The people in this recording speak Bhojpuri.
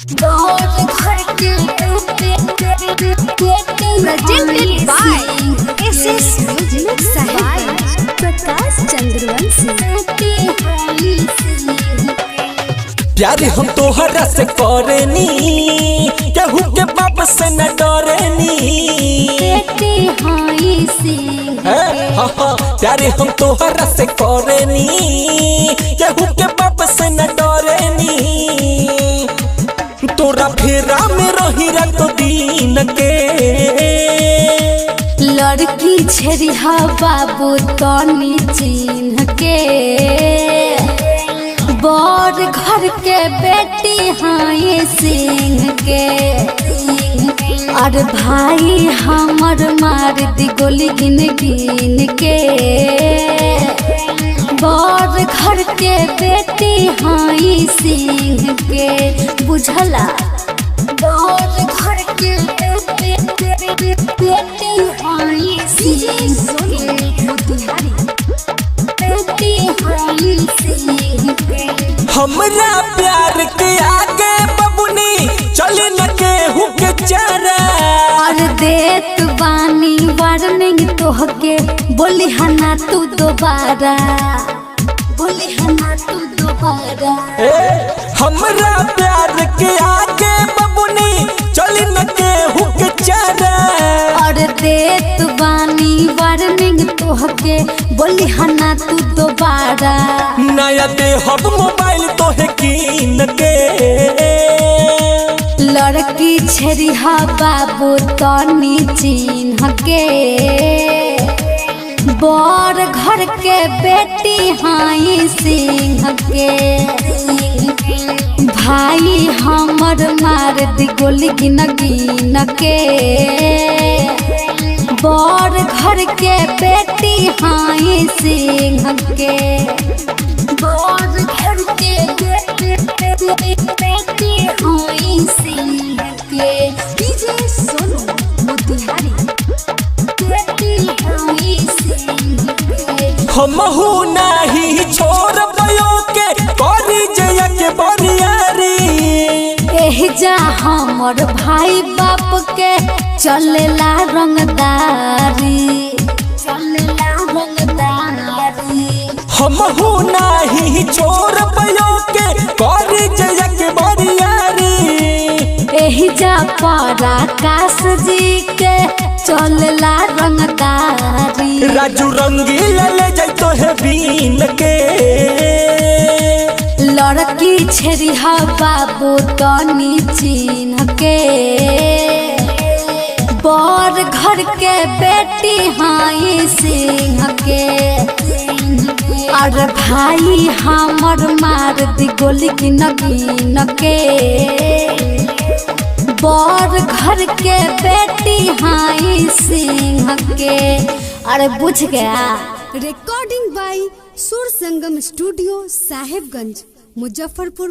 Presented by SS Music Sahib Prakash Chandravanshi. प्यार हम तोहरा से करेनी, केहू के बाप से न डरेनी। प्यार हम तोहरा से करेनी, केहू के बाप से न डरेनी। तोरा फेरा में रही रात दिन के लड़की छेरिया बाबू तनी चिन्ह के, बड़ घर के बेटी हाय सिंह के। और भाई हमर मार दी गोली गिन गिन के, बड़ घर के बेटी हाय सिंह के। बुझला बड़ घर के बेटी हाय सिंह के। हमरा प्यार के आगे बबुनी चले न केहू के चारा। और देत बानी वार्निंग तोहके, बोली हना तू दोबारा, बोली हना तू दोबारा। हमरा प्यार के आगे बबुनी चले न केहू के चारा। और देत बानी वार्निंग तोहके, बोली हना तू दोबारा। नया दे हम मोबाइल तोहे कीन के। लड़की छेरिया बाबू तनी चिन्ह के, बड़ घर के बेटी हाय सिंह के। भाई हमर मार दी गोली गिन गिन के, बड़ घर के बेटी हाय सिंह के। बड़ घर के बेटी हाय सिंह के। डीजे सोनू मोतिहारी बेटी हाय सिंह के। हमहू नहीं छोड़ बयो के करी जया के बरियारी। एहिजा हमर भाई बाप के चलेला रंगदारी, चलेला रंगदारी। हमहू नहीं छोड़ बयो के करी जया के बरियारी। एहिजा पारा काश जी के चलेला रंगदारी। राजू रंगीला ले जाई तो है बीन के। लड़की छेरिया बाबू तनी चिन्ह के, बड़ घर के बेटी हाय सिंह के। और भाई हमर मार दी गोली गिन गिन के, बड़ घर के बेटी हाय सिंह के। अरे बुझ गया। रिकॉर्डिंग बाय सुर संगम स्टूडियो साहेबगंज मुजफ्फरपुर।